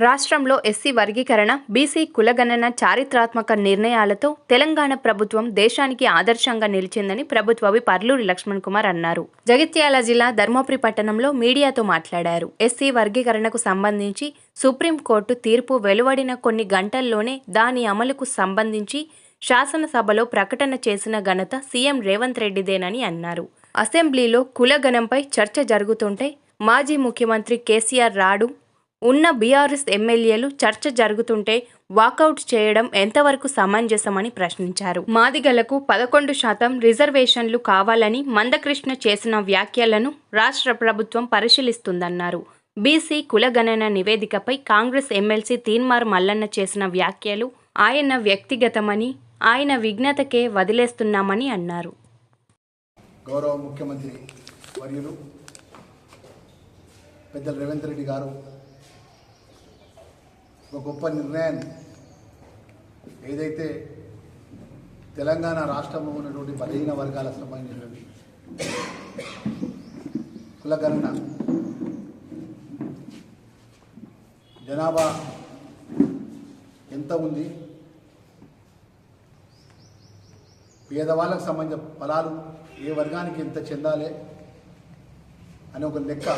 రాష్ట్రంలో ఎస్సీ వర్గీకరణ, బీసీ కులగణన చారిత్రాత్మక నిర్ణయాలతో తెలంగాణ ప్రభుత్వం దేశానికి ఆదర్శంగా నిలిచిందని ప్రభుత్వ విప్ పర్లూరి లక్ష్మణ్ కుమార్ అన్నారు. జగిత్యాల జిల్లా ధర్మపురి పట్టణంలో మీడియాతో మాట్లాడారు. ఎస్సీ వర్గీకరణకు సంబంధించి సుప్రీంకోర్టు తీర్పు వెలువడిన కొన్ని గంటల్లోనే దాని అమలుకు సంబంధించి శాసనసభలో ప్రకటన చేసిన ఘనత సీఎం రేవంత్ రెడ్డిదేనని అన్నారు. అసెంబ్లీలో కులగణంపై చర్చ జరుగుతుంటే మాజీ ముఖ్యమంత్రి కేసీఆర్ రాడు ఉన్న బీఆర్ఎస్ ఎమ్మెల్యేలు చర్చ జరుగుతుంటే వాకౌట్ చేయడం ఎంతవరకు సమంజసమని ప్రశ్నించారు. మాదిగలకు 11% రిజర్వేషన్లు కావాలని మందకృష్ణ చేసిన వ్యాఖ్యలను రాష్ట్ర ప్రభుత్వం పరిశీలిస్తుందన్నారు. బీసీ కులగణన నివేదికపై కాంగ్రెస్ ఎమ్మెల్సీ తీన్మార్ మల్లన్న చేసిన వ్యాఖ్యలు ఆయన వ్యక్తిగతమని, ఆయన విజ్ఞతకే వదిలేస్తున్నామని అన్నారు. గౌరవ ముఖ్యమంత్రి వర్యులు పెద్దలు రేవంత్ రెడ్డి గారు ఒక గొప్ప నిర్ణయాన్ని ఏదైతే తెలంగాణ రాష్ట్రంలో ఉన్నటువంటి బలహీన వర్గాలకు సంబంధించినటువంటి కులగణన జనాభా ఎంత ఉంది, పేదవాళ్ళకు సంబంధించిన ఫలాలు ఏ వర్గానికి ఎంత చెందాలి అని ఒక లెక్క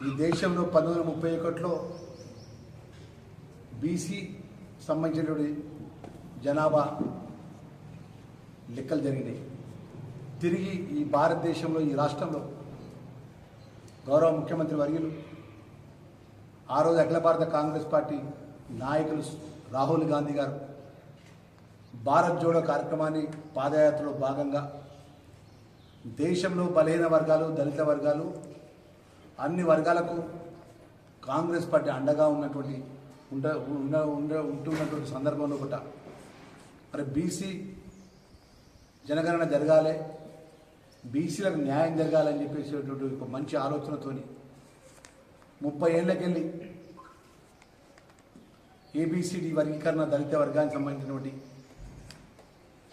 ఈ దేశంలో 1931లో బీసీ సంబంధించినటువంటి జనాభా లెక్కలు జరిగినాయి. తిరిగి ఈ భారతదేశంలో ఈ రాష్ట్రంలో గౌరవ ముఖ్యమంత్రి వర్యులు ఆ రోజు అఖిల భారత కాంగ్రెస్ పార్టీ నాయకులు రాహుల్ గాంధీ గారు భారత్ జోడో కార్యక్రమాన్ని పాదయాత్రలో భాగంగా దేశంలో బలహీన వర్గాలు, దళిత వర్గాలు, అన్ని వర్గాలకు కాంగ్రెస్ పార్టీ అండగా ఉన్నటువంటి ఉంటున్నటువంటి సందర్భంలో కూడా మరి బీసీ జనగణన జరగాలి, బీసీలకు న్యాయం జరగాలని చెప్పేసేటువంటి ఒక మంచి ఆలోచనతోని 30 ఏళ్ళకెళ్ళి ఏబిసిడి వర్గీకరణ దళిత వర్గానికి సంబంధించినటువంటి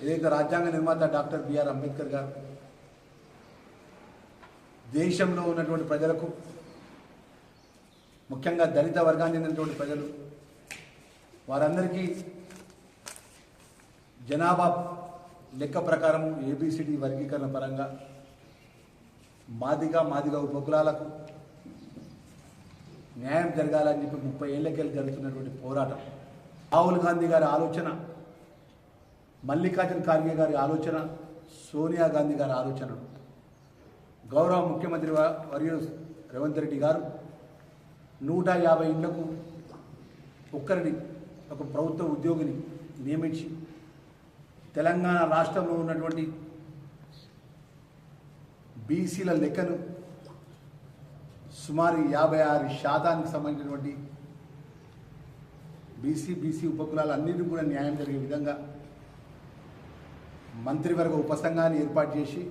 ఏదైతే రాజ్యాంగ నిర్మాత డాక్టర్ బిఆర్ అంబేద్కర్ గారు దేశంలో ఉన్నటువంటి ప్రజలకు, ముఖ్యంగా దళిత వర్గానికి చెందినటువంటి ప్రజలు, వారందరికీ జనాభా లెక్క ప్రకారం ఏబిసిడి వర్గీకరణ పరంగా మాదిగ ఉపకులాలకు న్యాయం జరగాలని చెప్పి 30 ఏళ్ళకెళ్ళి జరుగుతున్నటువంటి పోరాటం, రాహుల్ గాంధీ గారి ఆలోచన, మల్లికార్జున ఖార్గే గారి ఆలోచన, సోనియా గాంధీ గారి ఆలోచన, గౌరవ ముఖ్యమంత్రి వర్యులు రేవంత్ రెడ్డి గారు 150 ఇళ్లకు ఒక్కరిని ఒక ప్రభుత్వ ఉద్యోగిని నియమించి తెలంగాణ రాష్ట్రంలో ఉన్నటువంటి బీసీల లెక్కను సుమారు 56% సంబంధించినటువంటి బీసీ ఉపకులాలు అన్నింటినీ కూడా న్యాయం జరిగే విధంగా మంత్రివర్గ ఉపసంఘాన్ని ఏర్పాటు చేసి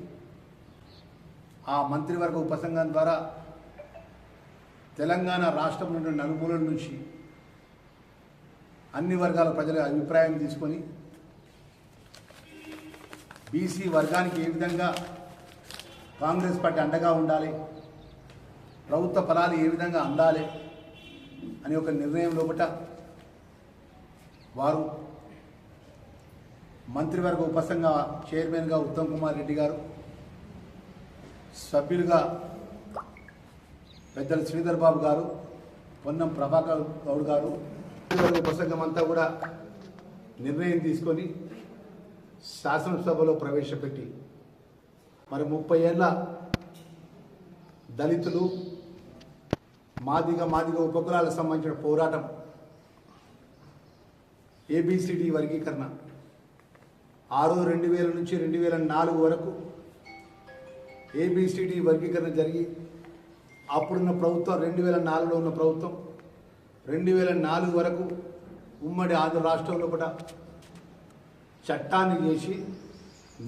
ఆ మంత్రివర్గ ఉపసంఘం ద్వారా తెలంగాణ రాష్ట్రంలో నలుమూలల నుంచి అన్ని వర్గాల ప్రజల అభిప్రాయం తీసుకొని బీసీ వర్గానికి ఏ విధంగా కాంగ్రెస్ పార్టీ అండగా ఉండాలి, ప్రభుత్వ ఫలాలు ఏ విధంగా అందాలి అని ఒక నిర్ణయం లోపట వారు మంత్రివర్గ ఉపసంఘ చైర్మన్గా ఉత్తమ్ కుమార్ రెడ్డి గారు, సభ్యులుగా పెద్దలు శ్రీధర్ బాబు గారు, పొన్నం ప్రభాకర్ గౌడ్ గారు, మంత్రివర్గ ఉపసంఘం అంతా కూడా నిర్ణయం తీసుకొని శాసనసభలో ప్రవేశపెట్టి మరి 30 ఏళ్ళ దళితులు, మాదిగ ఉపకులాలకు సంబంధించిన పోరాటం ఏబిసిడి వర్గీకరణ ఆ రోజు 2000 నుంచి 2004 వరకు ఏబిసిడి వర్గీకరణ జరిగి అప్పుడున్న ప్రభుత్వం 2004లో ఉన్న ప్రభుత్వం 2004 వరకు ఉమ్మడి ఆంధ్ర రాష్ట్రంలో కూడా చట్టాన్ని చేసి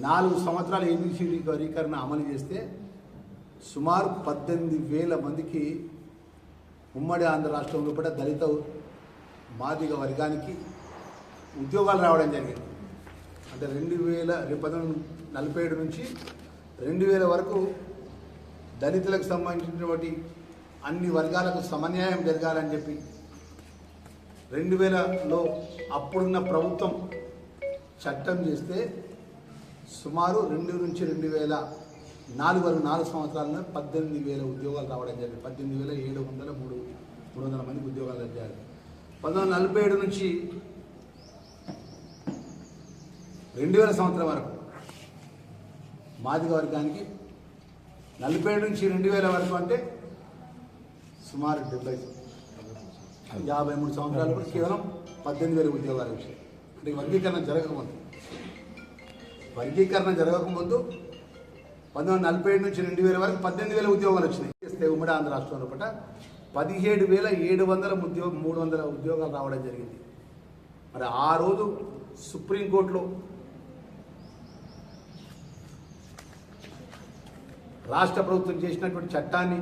4 సంవత్సరాలు ఏబిసిడి వర్గీకరణ అమలు చేస్తే సుమారు 18,000 మందికి ఉమ్మడి ఆంధ్ర రాష్ట్రంలో కూడా దళిత మాదిగ వర్గానికి ఉద్యోగాలు రావడం జరిగింది. అంటే 1947 నుంచి 2000 వరకు దళితులకు సంబంధించినటువంటి అన్ని వర్గాలకు సమన్యాయం జరగాలని చెప్పి 2000లో అప్పుడున్న ప్రభుత్వం చట్టం చేస్తే సుమారు 2 నుంచి 2004 వరకు 4 సంవత్సరాల్లో 18,000 ఉద్యోగాలు రావడం జరిగింది. 18,700 మందికి ఉద్యోగాలు వచ్చాయి. 1947 నుంచి 2000 సంవత్సరం వరకు మాదిగ వర్గానికి 47 నుంచి 2000 వరకు అంటే సుమారు 53 సంవత్సరాలు కూడా కేవలం 18,000 ఉద్యోగాలు వచ్చాయి. అంటే వర్గీకరణ జరగకముందు 1947 నుంచి 2000 వరకు 18,000 ఉద్యోగాలు వచ్చినాయి. ఉమ్మడి ఆంధ్ర రాష్ట్రంలో పట 17,700 ఉద్యోగాలు రావడం జరిగింది. మరి ఆ రోజు సుప్రీంకోర్టులో రాష్ట్ర ప్రభుత్వం చేసినటువంటి చట్టాన్ని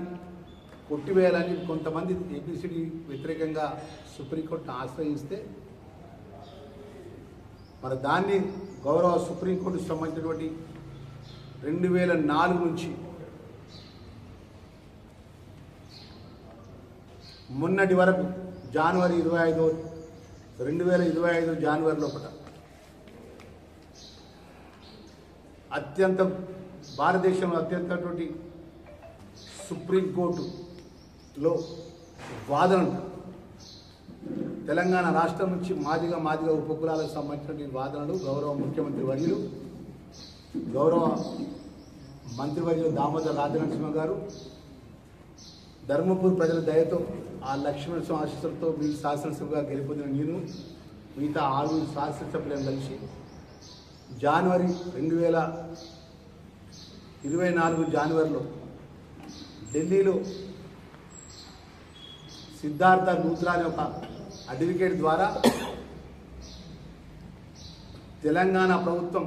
కొట్టివేయాలని కొంతమంది ఏబిసిడి వ్యతిరేకంగా సుప్రీంకోర్టును ఆశ్రయిస్తే మరి దాన్ని గౌరవ సుప్రీంకోర్టుకు సంబంధించినటువంటి 2004 నుంచి మొన్నటి వరకు జనవరి 25, 2025 జనవరి లోపల భారతదేశంలో అత్యంతటువంటి సుప్రీంకోర్టులో వాదనలు తెలంగాణ రాష్ట్రం నుంచి మాదిగ ఉపకులాలకు సంబంధించిన వాదనలు గౌరవ ముఖ్యమంత్రి వర్యులు గౌరవ మంత్రివర్యులు దామోదర్ రాజనరసింహ గారు ధర్మపూర్ ప్రజల దయతో ఆ లక్ష్మణ స్వామి ఆశీస్సులతో మీ శాసనసభగా గెలుపొందిన నేను మిగతా 6 శాసనసభ్యులను కలిసి జనవరి 2024 జనవరిలో ఢిల్లీలో సిద్ధార్థ లూథ్రా అనే ఒక అడ్వకేట్ ద్వారా తెలంగాణ ప్రభుత్వం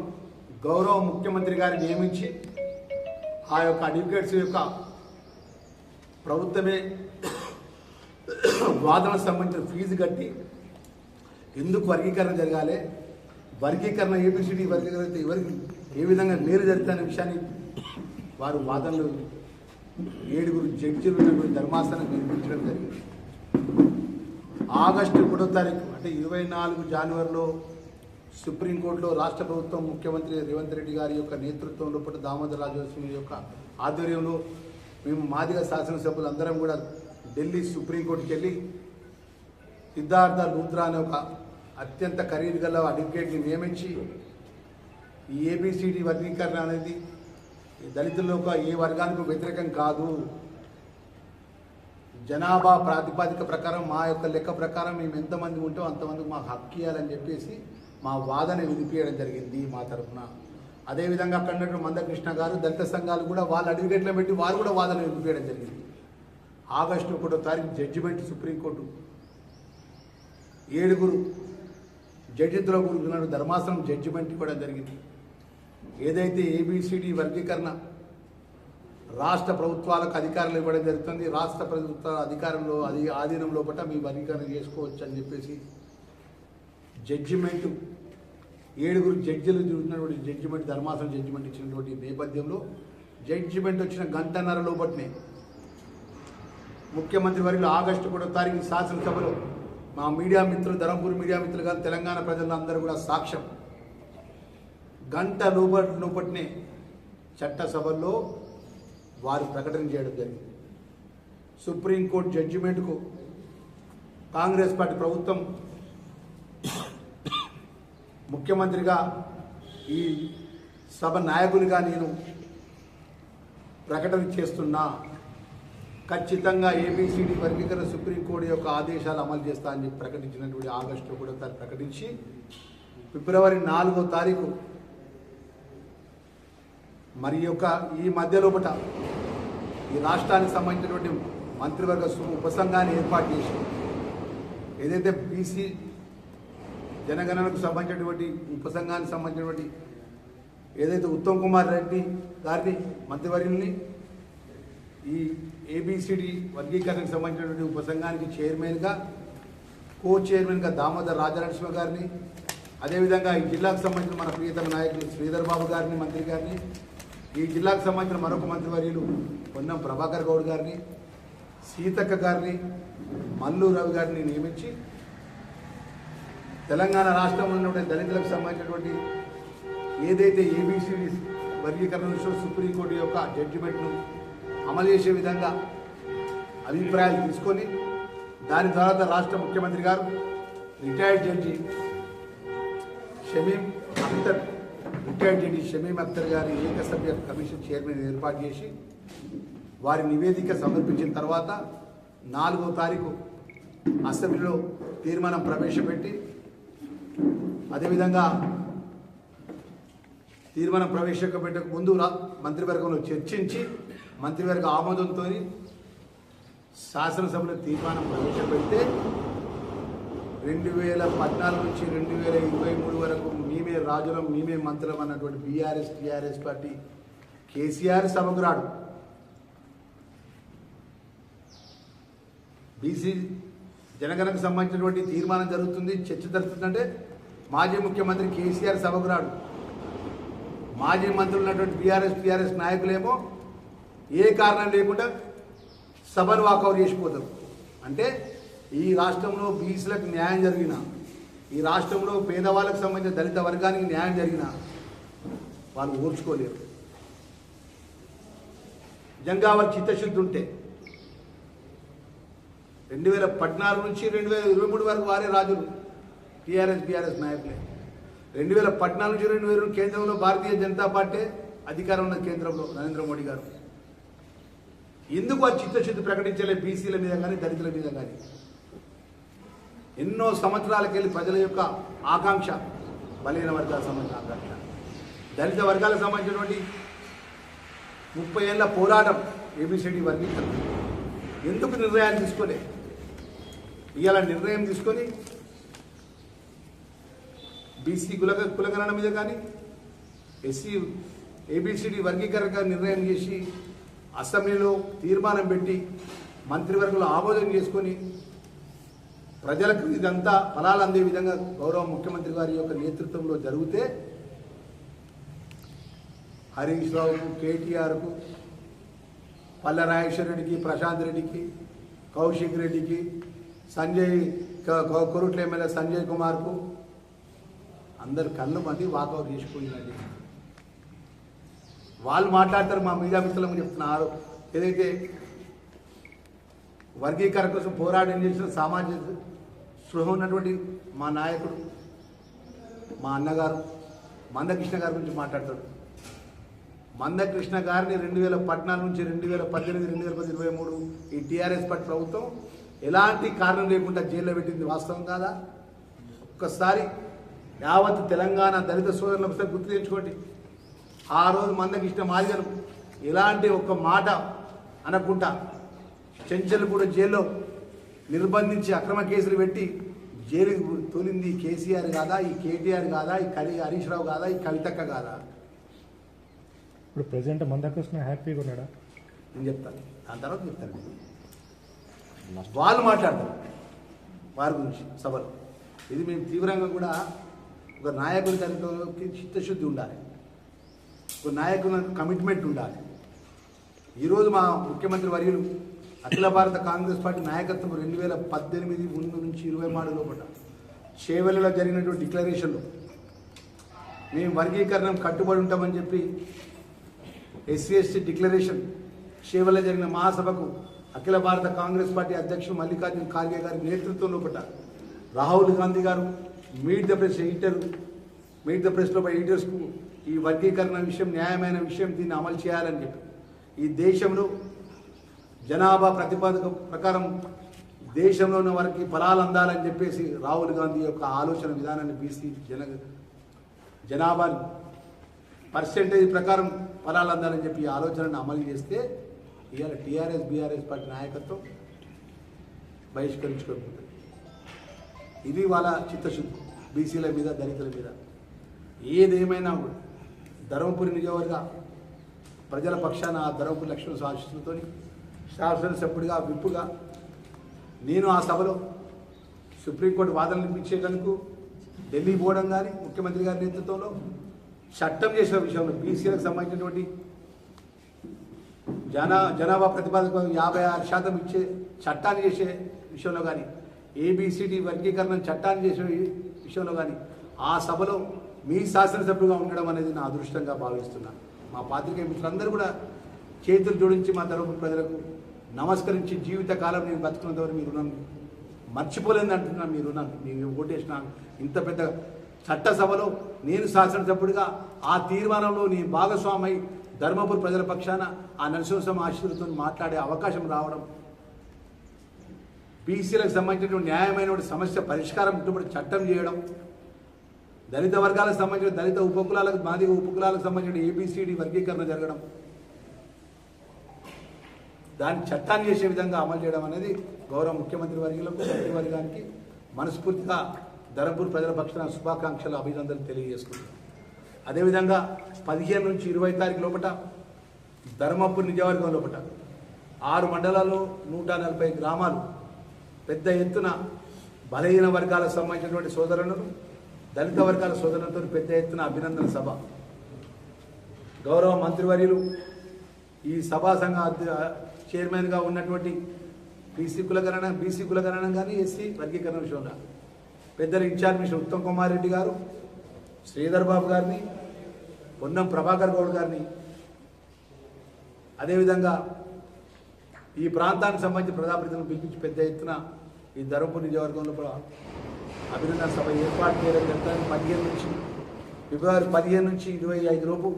గౌరవ ముఖ్యమంత్రి గారిని నియమించి ఆ యొక్క అడ్వకేట్స్ యొక్క ప్రభుత్వమే వాదనకు సంబంధించిన ఫీజు కట్టి ఎందుకు వర్గీకరణ జరగాలి, వర్గీకరణ ఏబిసిడి వర్గీకరణ ఎవరికి ఏ విధంగా మేలు జరుగుతున్న విషయాన్ని వారు వాదనలు 7 జడ్జిలు ఉన్నటువంటి ధర్మాసనం నిర్మించడం జరిగింది. ఆగస్టు 1వ తారీఖు అంటే 24 జనవరిలో సుప్రీంకోర్టులో రాష్ట్ర ప్రభుత్వం ముఖ్యమంత్రి రేవంత్ రెడ్డి గారి యొక్క నేతృత్వంలో పాటు దామోదర్ రాజనరసింహ యొక్క ఆధ్వర్యంలో మేము మాదిగ శాసనసభ్యులు అందరం కూడా ఢిల్లీ సుప్రీంకోర్టుకి వెళ్ళి సిద్ధార్థ లూథ్రా అనే ఒక అత్యంత ఖరీదు గల అడ్వకేట్ని నియమించి ఈ ఏబిసిడి వర్గీకరణ అనేది దళితుల్లో ఏ వర్గానికి వ్యతిరేకం కాదు, జనాభా ప్రాతిపదిక ప్రకారం మా యొక్క లెక్క ప్రకారం మేము ఎంతమంది ఉంటో అంతమందికి మాకు హక్కు ఇవ్వాలని చెప్పేసి మా వాదన వినిపించడం జరిగింది మా తరఫున. అదేవిధంగా అక్కడ మందకృష్ణ గారు దళిత సంఘాలు కూడా వాళ్ళ అడ్వకేట్లను పెట్టి వారు కూడా వాదన వినిపించడం జరిగింది. ఆగస్టు 1వ తారీఖు జడ్జిమెంట్ సుప్రీంకోర్టు 7 జడ్జితో కూడుకున్న ధర్మాసనం జడ్జిమెంట్ ఇవ్వడం జరిగింది. ఏదైతే ఏబిసిడి వర్గీకరణ రాష్ట్ర ప్రభుత్వాలకు అధికారులు ఇవ్వడం జరుగుతుంది, రాష్ట్ర ప్రభుత్వ అధికారంలో ఆధీనం లోపల మీ వర్గీకరణ చేసుకోవచ్చు అని చెప్పేసి జడ్జిమెంట్ 7 జడ్జిలు చూసినటువంటి జడ్జిమెంట్ ధర్మాసనం జడ్జిమెంట్ ఇచ్చినటువంటి నేపథ్యంలో జడ్జిమెంట్ వచ్చిన గంటన్నర లోపట్నే ముఖ్యమంత్రి వర్యులు ఆగస్టు 1వ తారీఖు శాసనసభలో మా మీడియా మిత్రులు ధర్మపూర్ మీడియా మిత్రులు కానీ తెలంగాణ ప్రజలందరూ కూడా సాక్ష్యం గంట లోపట్నే చట్టసభల్లో వారు ప్రకటన చేయడం జరిగింది. సుప్రీంకోర్టు జడ్జిమెంట్కు కాంగ్రెస్ పార్టీ ప్రభుత్వం ముఖ్యమంత్రిగా ఈ సభ నాయకునిగా నేను ప్రకటన చేస్తున్నా, ఖచ్చితంగా ఏబిసిడి వర్గీకరణ సుప్రీంకోర్టు యొక్క ఆదేశాలు అమలు చేస్తా అని చెప్పి ప్రకటించినటువంటి ఆగస్టు 1వ తారీఖు ప్రకటించి ఫిబ్రవరి 4వ తారీఖు మరి ఈ మధ్య లోపల ఈ రాష్ట్రానికి సంబంధించినటువంటి మంత్రివర్గ ఉపసంఘాన్ని ఏర్పాటు చేసి ఏదైతే బీసీ జనగణనకు సంబంధించినటువంటి ఉపసంఘానికి సంబంధించినటువంటి ఏదైతే ఉత్తమ్ కుమార్ రెడ్డి గారిని మంత్రివర్యుల్ని ఈ ఏబిసిడి వర్గీకరణకు సంబంధించినటువంటి ఉపసంఘానికి చైర్మన్గా చైర్మన్గా దామోదర్ రాజనరసింహ గారిని, అదేవిధంగా ఈ జిల్లాకు సంబంధించిన మన ప్రియతమ నాయకులు శ్రీధర్ బాబు గారిని మంత్రి గారిని, ఈ జిల్లాకు సంబంధించిన మరొక మంత్రివర్యులు పొన్నం ప్రభాకర్ గౌడ్ గారిని, సీతక్క గారిని, మల్లు రవి గారిని నియమించి తెలంగాణ రాష్ట్రంలో ఉన్నటువంటి దళితులకు సంబంధించినటువంటి ఏదైతే ఏబిసిడి వర్గీకరణ విషయం సుప్రీంకోర్టు యొక్క జడ్జిమెంట్ను అమలు చేసే విధంగా అభిప్రాయాలు తీసుకొని దాని తర్వాత రాష్ట్ర ముఖ్యమంత్రి గారు రిటైర్డ్ జడ్జి షమీం అఖ్తర్ గారి ఏకసభ్య కమిషన్ చైర్మన్ ఏర్పాటు చేసి వారి నివేదిక సమర్పించిన తర్వాత 4వ తారీఖు అసెంబ్లీలో తీర్మానం ప్రవేశపెట్టి అదేవిధంగా తీర్మానం ప్రవేశపెట్టక ముందు మంత్రివర్గంలో చర్చించి మంత్రివర్గ ఆమోదంతో శాసనసభలో తీర్మానం ప్రవేశపెడితే 2014 నుంచి 2023 వరకు మేమే రాజులం మేమే మంత్రులం అన్నటువంటి టీఆర్ఎస్ పార్టీ కేసీఆర్ సభకు రాడు. బీసీ జనగణకు సంబంధించినటువంటి తీర్మానం జరుగుతుంది, చర్చ జరుగుతుందంటే మాజీ ముఖ్యమంత్రి కేసీఆర్ సభకు రాడు. మాజీ మంత్రులు ఉన్నటువంటి టీఆర్ఎస్ నాయకులేమో ఏ కారణం లేకుండా సభను వాకౌట్ చేసిపోతారు. అంటే ఈ రాష్ట్రంలో బీసీలకు న్యాయం జరిగిన, ఈ రాష్ట్రంలో పేదవాళ్ళకు సంబంధించిన దళిత వర్గానికి న్యాయం జరిగిన వాళ్ళు ఓర్చుకోలేరు. నిజంగా వారి చిత్తశుద్ధి ఉంటే 2014 నుంచి 2023 వరకు వారే రాజులు టీఆర్ఎస్ నాయకులే. 2014 నుంచి 2022 కేంద్రంలో భారతీయ జనతా పార్టీ అధికారం ఉన్న కేంద్రంలో నరేంద్ర మోడీ గారు. ఎందుకు వారు చిత్తశుద్ధి ప్రకటించలే బీసీల మీద కానీ దళితుల మీద కానీ? ఎన్నో సంవత్సరాలకు వెళ్ళి ప్రజల యొక్క ఆకాంక్ష, బలహీన వర్గాలకు సంబంధించిన ఆకాంక్ష, దళిత వర్గాలకు సంబంధించినటువంటి 30 ఏళ్ల పోరాటం ఏబిసిడి వర్గీకరణ ఎందుకు నిర్ణయాలు తీసుకోలే? ఇవాళ నిర్ణయం తీసుకొని బీసీ కులగణన మీద కానీ ఎస్సీ ఏబిసిడి వర్గీకరణ నిర్ణయం చేసి అసెంబ్లీలో తీర్మానం పెట్టి మంత్రివర్గంలో ఆమోదం చేసుకొని ప్రజలకు ఇదంతా ఫలాలు అందే విధంగా గౌరవ ముఖ్యమంత్రి గారి యొక్క నేతృత్వంలో జరిగితే హరీష్ రావుకు, కేటీఆర్కు, పల్ల రాజేశ్వర రెడ్డికి, ప్రశాంత్ రెడ్డికి, కౌశిక్ రెడ్డికి, కొరుట్ల ఎమ్మెల్యే సంజయ్ కుమార్కు అందరు కళ్ళు మంది వాకౌట్ చేసిపోయిందండి. వాళ్ళు మాట్లాడతారు, మా మీడియా మిత్రులకు చెప్తున్నారు, ఏదైతే వర్గీకరణ కోసం పోరాటం చేసిన సామాజిక స్పృహ ఉన్నటువంటి మా నాయకుడు, మా అన్నగారు మందకృష్ణ గారి గురించి మాట్లాడతాడు. మందకృష్ణ గారిని 2014 నుంచి 2018, 2023 ఈ టీఆర్ఎస్ పార్టీ ప్రభుత్వం ఎలాంటి కారణం లేకుండా జైల్లో పెట్టింది వాస్తవం కాదా? ఒక్కసారి యావత్ తెలంగాణ దళిత సోదరులకు ఒకసారి గుర్తు తెచ్చుకోండి. ఆ రోజు మందకృష్ణ మాదిగను ఎలాంటి ఒక్క మాట అనకుండా చెంచల్గూడ జైల్లో నిర్బంధించి అక్రమ కేసులు పెట్టి జైలుకు తోలింది కేసీఆర్ కాదా? ఈ కేటీఆర్ కాదా? ఈ హరీష్ రావు కాదా? ఈ కవితక్క కాదా? ఇప్పుడు ప్రెసిడెంట్ మందకృష్ణ హ్యాపీగా ఉన్నాడా? నేను చెప్తాను, దాని తర్వాత చెప్తాను. వాళ్ళు మాట్లాడతారు వారి గురించి సభలో. ఇది మేము తీవ్రంగా కూడా ఒక నాయకుడి తనకి చిత్తశుద్ధి ఉండాలి, ఒక నాయకుల కమిట్మెంట్ ఉండాలి. ఈరోజు మా ముఖ్యమంత్రి వర్యులు అఖిల భారత కాంగ్రెస్ పార్టీ నాయకత్వం 2018 ముందు నుంచి 23 లోపల చేవెళ్ళలో జరిగినటువంటి డిక్లరేషన్లో మేము వర్గీకరణ కట్టుబడి ఉంటామని చెప్పి ఎస్సీ డిక్లరేషన్ చేవెళ్ళ జరిగిన మహాసభకు అఖిల భారత కాంగ్రెస్ పార్టీ అధ్యక్షుడు మల్లికార్జున ఖార్గే గారి నేతృత్వంలో రాహుల్ గాంధీ గారు మీట్ ద ప్రెస్లో ఎడిటర్స్కు ఈ వర్గీకరణ విషయం న్యాయమైన విషయం, దీన్ని అమలు చేయాలని చెప్పి ఈ దేశంలో జనాభా ప్రతిపాదక ప్రకారం దేశంలో ఉన్న వారికి ఫలాలు అందాలని చెప్పేసి రాహుల్ గాంధీ యొక్క ఆలోచన విధానాన్ని బీసీ జనాభా పర్సెంటేజ్ ప్రకారం ఫలాలు అందాలని చెప్పి ఈ ఆలోచనను అమలు చేస్తే ఇవాళ బీఆర్ఎస్ పార్టీ నాయకత్వం బహిష్కరించుకోకపోతుంది. ఇది వాళ్ళ చిత్తశుద్ధి బీసీల మీద, దళితుల మీద. ఏదేమైనా ధర్మపురి నియోజకవర్గ ప్రజల పక్షాన ధర్మపురి లక్ష్మణ ఆశీస్సులతో శాసనసభ్యుడిగా విప్పుగా నేను ఆ సభలో సుప్రీంకోర్టు వాదనలు వినిపించేందుకు ఢిల్లీ పోవడం కానీ ముఖ్యమంత్రి గారి నేతృత్వంలో చట్టం చేసిన విషయంలో బీసీలకు సంబంధించినటువంటి జనాభా ప్రతిపాదక 56% ఇచ్చే చట్టాన్ని చేసే విషయంలో కానీ, ఏబిసిడి వర్గీకరణ చట్టాన్ని చేసే విషయంలో కానీ ఆ సభలో మీ శాసనసభ్యుగా ఉండడం అనేది నా అదృష్టంగా భావిస్తున్నాను. మా పాత్రికేయ మిత్రులందరూ కూడా చేతులు జోడించి మా ధర్మపురి ప్రజలకు నమస్కరించి జీవితకాలం నేను బతుకున్నంతవరకు మీరు రుణం మర్చిపోలేదని అంటున్నాను. మీరు రుణం నేను ఓటేసిన ఇంత పెద్ద చట్టసభలో నేను శాసనసభ్యుడిగా ఆ తీర్మానంలో నీ భాగస్వామై ధర్మపురి ప్రజల పక్షాన ఆ నరసింహస్వామి ఆశీర్వతో మాట్లాడే అవకాశం రావడం, బీసీలకు సంబంధించినటువంటి న్యాయమైనటువంటి సమస్య పరిష్కారం ఇటువంటి చట్టం చేయడం, దళిత వర్గాలకు సంబంధించిన దళిత ఉపకులాలకు మాదిగ ఉపకులాలకు సంబంధించిన ఏబిసిడి వర్గీకరణ జరగడం, దాని చట్టాన్ని చేసే విధంగా అమలు చేయడం అనేది గౌరవ ముఖ్యమంత్రి వర్యులకు మంత్రివర్గానికి మనస్ఫూర్తిగా ధర్మపురి ప్రజల పక్షాన శుభాకాంక్షలు అభినందనలు తెలియజేసుకుంటున్నాను. అదేవిధంగా 15 నుంచి 20 తారీఖు లోపల ధర్మపురి నియోజకవర్గం లోపల 6 మండలాల్లో 140 గ్రామాలు పెద్ద ఎత్తున బలహీన వర్గాలకు సంబంధించినటువంటి సోదరులను, దళిత వర్గాల సోదరులతో పెద్ద ఎత్తున అభినందన సభ. గౌరవ మంత్రివర్యులు ఈ సభా సంఘ చైర్మన్గా ఉన్నటువంటి బీసీ కులగణన కానీ ఎస్సీ వర్గీకరణ విషయంలో పెద్దలు ఇన్ఛార్జ్ మినిస్టర్ ఉత్తమ్ కుమార్ రెడ్డి గారు, శ్రీధర్ బాబు గారిని, పొన్నం ప్రభాకర్ గౌడ్ గారిని, అదేవిధంగా ఈ ప్రాంతానికి సంబంధించి ప్రజాప్రతినిధులను పిలిపించి పెద్ద ఎత్తున ఈ ధర్మపురి నియోజకవర్గంలో కూడా అభినందన సభ ఏర్పాటు చేయడం జరుగుతుంది. 15 నుంచి ఫిబ్రవరి 15 నుంచి 25 లోపు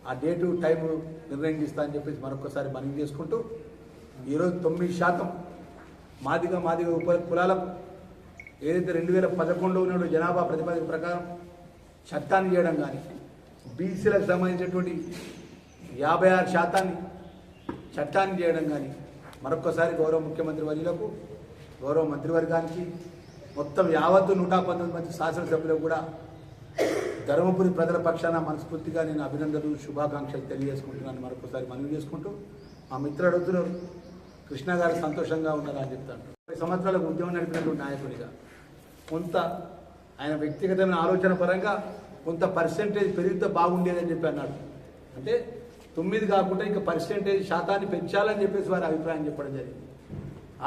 ఆ డేటు టైము నిర్ణయం చేస్తా అని చెప్పేసి మరొకసారి మనవి చేసుకుంటూ, ఈరోజు 9% మాదిగ ఉప కులాలకు ఏదైతే 2011లో ఉన్న జనాభా ప్రతిపాదన ప్రకారం చట్టాన్ని చేయడం కానీ, బీసీలకు సంబంధించినటువంటి 56% చట్టాన్ని చేయడం కానీ మరొకసారి గౌరవ ముఖ్యమంత్రి వర్యులకు, గౌరవ మంత్రివర్గానికి, మొత్తం యావత్తు 119 మంది శాసనసభ్యులకు కూడా ధర్మపురి ప్రజల పక్షాన మనస్ఫూర్తిగా నేను అభినందనలు శుభాకాంక్షలు తెలియజేసుకుంటున్నాను. మరొకసారి మనవి చేసుకుంటూ, మా మిత్రుడు అడుగుతున్నారు కృష్ణ గారు సంతోషంగా ఉన్నారా అని చెప్తాను. 20 సంవత్సరాలకు ఉద్యమం నడిపినటువంటి నాయకుడిగా కొంత ఆయన వ్యక్తిగతమైన ఆలోచన పరంగా కొంత పర్సెంటేజ్ పెరిగితే బాగుండేదని చెప్పి అన్నాడు. అంటే 9 కాకుండా ఇంకా పర్సెంటేజ్ శాతాన్ని పెంచాలని చెప్పేసి వారి అభిప్రాయం చెప్పడం జరిగింది.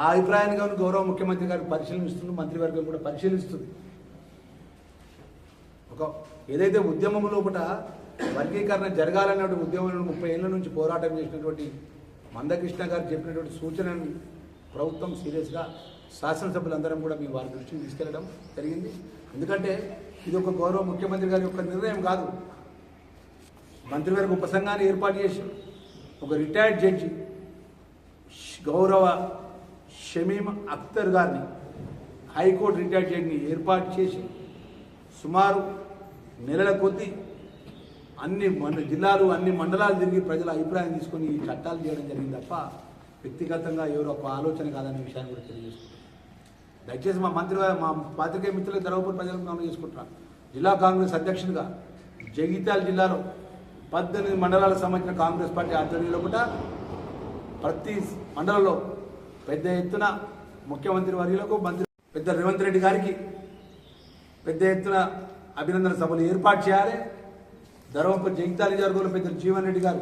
ఆ అభిప్రాయాన్ని కానీ గౌరవ ముఖ్యమంత్రి గారు పరిశీలిస్తుంది, మంత్రివర్గం కూడా పరిశీలిస్తుంది. ఏదైతే ఉద్యమం లోపల వర్గీకరణ జరగాలనే ఉద్యమంలో 30 ఏళ్ల నుంచి పోరాటం చేసినటువంటి మందకృష్ణ గారు చెప్పినటువంటి సూచనని ప్రభుత్వం సీరియస్గా శాసనసభ్యులందరం కూడా మీ వారి దృష్టికి తీసుకెళ్లడం జరిగింది. ఎందుకంటే ఇది ఒక గౌరవ ముఖ్యమంత్రి గారి యొక్క నిర్ణయం కాదు. మంత్రివర్గ ఉపసంఘాన్ని ఏర్పాటు చేసి ఒక రిటైర్డ్ జడ్జి గౌరవ షమీమ్ అఖ్తర్ గారిని, హైకోర్టు రిటైర్డ్ జడ్జిని ఏర్పాటు చేసి సుమారు నెలల కొద్దీ అన్ని జిల్లాలు, అన్ని మండలాలు తిరిగి ప్రజల అభిప్రాయం తీసుకొని ఈ చట్టాలు చేయడం జరిగింది తప్ప వ్యక్తిగతంగా ఎవరో ఒక ఆలోచన కాదనే విషయాన్ని కూడా తెలియజేసుకుంటాం. దయచేసి మా పాత్రికేయ మిత్రులకు ధర్మపురి ప్రజలకు మనం చేసుకుంటున్నాను. జిల్లా కాంగ్రెస్ అధ్యక్షుడిగా జగిత్యాల జిల్లాలో 18 మండలాలకు సంబంధించిన కాంగ్రెస్ పార్టీ ఆధ్వర్యంలో కూడా ప్రతి మండలంలో పెద్ద ఎత్తున ముఖ్యమంత్రి వర్యులకు, మంత్రి పెద్ద రేవంత్ రెడ్డి గారికి పెద్ద ఎత్తున అభినందన సభలు ఏర్పాటు చేయాలి. ధర్మపురి జగిత్యాల నియోజకవర్గంలో పెద్ద జీవన్ రెడ్డి గారు,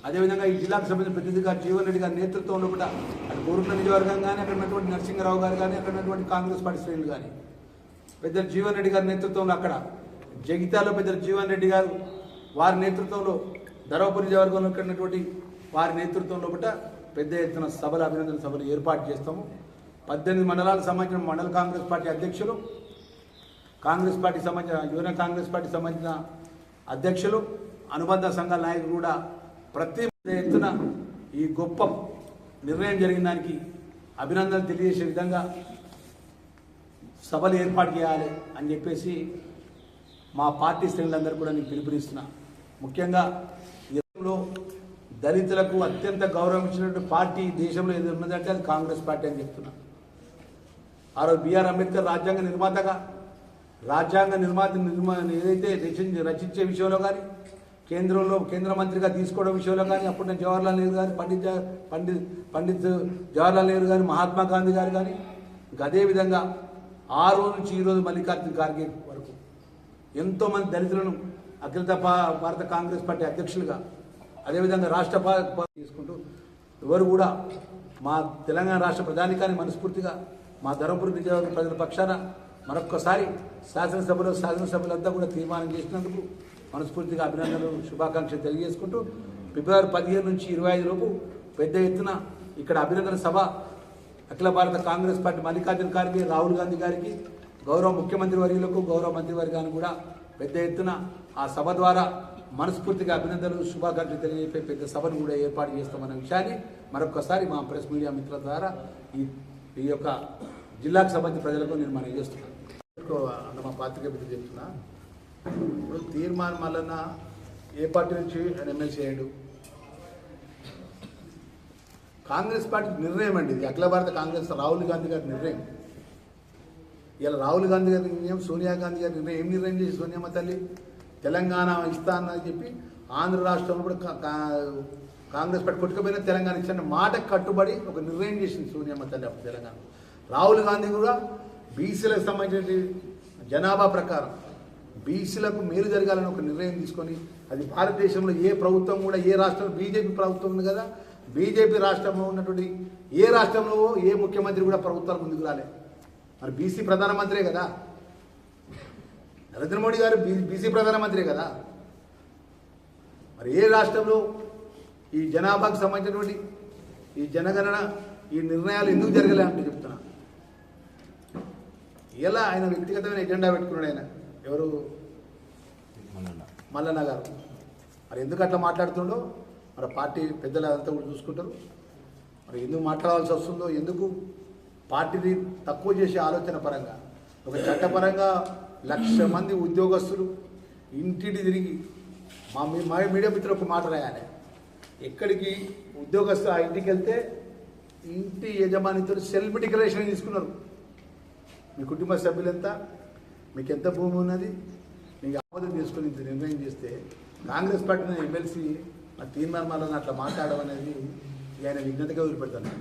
అదేవిధంగా ఈ జిల్లాకు సంబంధించిన ప్రతినిధిగా జీవన్ రెడ్డి గారి నేతృత్వంలో కూడా అటు గోరుట్ల నియోజకవర్గం కానీ, అక్కడ ఉన్నటువంటి నరసింహరావు గారు కానీ, అక్కడ ఉన్నటువంటి కాంగ్రెస్ పార్టీ శ్రేణులు కానీ పెద్ద జీవన్ రెడ్డి గారి నేతృత్వంలో అక్కడ జగిత్యాలలో పెద్ద జీవన్ రెడ్డి గారు వారి నేతృత్వంలో ధర్మపురి నియోజకవర్గంలో ఉన్నటువంటి వారి నేతృత్వంలో కూడా పెద్ద ఎత్తున సభలు, అభినందన సభలు ఏర్పాటు చేస్తాము. 18 మండలాలకు సంబంధించిన మండల కాంగ్రెస్ పార్టీ అధ్యక్షులు, కాంగ్రెస్ పార్టీ సంబంధించిన యువన కాంగ్రెస్ పార్టీ సంబంధించిన అధ్యక్షులు, అనుబంధ సంఘాల నాయకులు కూడా ప్రతి ఎత్తున ఈ గొప్ప నిర్ణయం జరిగిన దానికి అభినందనలు తెలియజేసే విధంగా సభలు ఏర్పాటు చేయాలి అని చెప్పేసి మా పార్టీ శ్రేణులందరూ కూడా నేను పిలుపునిస్తున్నా. ముఖ్యంగా దేశంలో దళితులకు అత్యంత గౌరవం ఇచ్చినటువంటి పార్టీ దేశంలో ఏది ఉన్నదంటే అది కాంగ్రెస్ పార్టీ అని చెప్తున్నా. ఆ రోజు బిఆర్ అంబేద్కర్ రాజ్యాంగ నిర్మాత ఏదైతే రచించే విషయంలో కానీ, కేంద్ర మంత్రిగా తీసుకోవడం విషయంలో కానీ, అప్పుడు జవహర్లాల్ నెహ్రూ గారు, పండిత్ జవహర్లాల్ నెహ్రూ గారు, మహాత్మా గాంధీ గారు కానీ, ఇంకా అదేవిధంగా ఆ రోజు నుంచి ఈరోజు మల్లికార్జున ఖార్గే వరకు ఎంతోమంది దళితులను అఖిల భారత కాంగ్రెస్ పార్టీ అధ్యక్షులుగా, అదేవిధంగా రాష్ట్ర తీసుకుంటూ ఎవరు కూడా మా తెలంగాణ రాష్ట్ర ప్రధానికాన్ని మనస్ఫూర్తిగా మా ధర్మపురి నియోజకవర్గ ప్రజల పక్షాన మరొక్కసారి శాసనసభ్యులంతా కూడా తీర్మానం చేసినందుకు మనస్ఫూర్తిగా అభినందనలు శుభాకాంక్షలు తెలియజేసుకుంటూ ఫిబ్రవరి 15 నుంచి 25 లోపు పెద్ద ఎత్తున ఇక్కడ అభినందన సభ అఖిల భారత కాంగ్రెస్ పార్టీ మల్లికార్జున ఖార్గే రాహుల్ గాంధీ గారికి గౌరవ ముఖ్యమంత్రి వర్యులకు గౌరవ మంత్రివర్గానికి కూడా పెద్ద ఎత్తున ఆ సభ ద్వారా మనస్ఫూర్తిగా అభినందనలు శుభాకాంక్షలు తెలియజేసే పెద్ద సభను కూడా ఏర్పాటు చేస్తామన్న విషయాన్ని మరొకసారి మా ప్రెస్ మీడియా మిత్రుల ద్వారా ఈ యొక్క జిల్లాకు సంబంధించిన ప్రజలకు నేను మనం చేస్తున్నాను. మా పాత్రిక మిత్రులు చెప్తున్నా, ఇప్పుడు తీర్మానం వలన ఏ పార్టీ నుంచి ఆయన ఎమ్మెల్సీ అయ్యాడు? కాంగ్రెస్ పార్టీ నిర్ణయం అండి ఇది. అఖిల భారత కాంగ్రెస్ రాహుల్ గాంధీ గారి నిర్ణయం. ఇలా రాహుల్ గాంధీ గారి నిర్ణయం, సోనియా గాంధీ గారి నిర్ణయం. ఏం నిర్ణయం చేసి సోనియమ్మ తల్లి తెలంగాణ ఇస్తా అన్నది చెప్పి ఆంధ్ర రాష్ట్రంలో కూడా కాంగ్రెస్ పార్టీ కొట్టుకుపోయినా తెలంగాణ ఇచ్చిన మాటకు కట్టుబడి ఒక నిర్ణయం చేసింది సోనియమ్మ తల్లి అప్పుడు తెలంగాణ. రాహుల్ గాంధీ కూడా బీసీలకు సంబంధించిన జనాభా ప్రకారం బీసీలకు మేలు జరగాలని ఒక నిర్ణయం తీసుకొని, అది భారతదేశంలో ఏ ప్రభుత్వం కూడా, ఏ రాష్ట్రంలో బీజేపీ ప్రభుత్వం ఉంది కదా, బీజేపీ రాష్ట్రంలో ఉన్నటువంటి ఏ రాష్ట్రంలో ఏ ముఖ్యమంత్రి కూడా ప్రభుత్వాలు ముందుకు రాలే. మరి బీసీ ప్రధానమంత్రే కదా, నరేంద్ర మోడీ గారు బీసీ ప్రధానమంత్రే కదా. మరి ఏ రాష్ట్రంలో ఈ జనాభాకు సంబంధించినటువంటి ఈ జనగణన ఈ నిర్ణయాలు ఎందుకు జరగలే అంటే చెప్తున్నా. ఇలా ఆయన వ్యక్తిగతమైన ఎజెండా పెట్టుకున్నాడు. ఆయన ఎవరు? మల్లన్న గారు. మరి ఎందుకు అట్లా మాట్లాడుతుండో మరి పార్టీ పెద్దలు అదంతా కూడా చూసుకుంటారు. మరి ఎందుకు మాట్లాడాల్సి వస్తుందో, ఎందుకు పార్టీని తక్కువ చేసే ఆలోచన పరంగా, ఒక చట్టపరంగా 1,00,000 మంది ఉద్యోగస్తులు ఇంటిని తిరిగి మా మీడియా మిత్రులు ఒక మాట రాయాలి. ఎక్కడికి ఉద్యోగస్తులు ఆ ఇంటికి వెళ్తే ఇంటి యజమానితో సెల్ఫ్ డిక్లరేషన్ తీసుకున్నారు. మీ కుటుంబ సభ్యులంతా, మీకు ఎంత భూమి ఉన్నది, మీకు ఆమోదం చేసుకుని ఇంత నిర్ణయం చేస్తే కాంగ్రెస్ పార్టీ ఎమ్మెల్సీ ఆ తీర్మానాలను అట్లా మాట్లాడడం అనేది ఆయన విజ్ఞతగా వదిలిపెడతాను.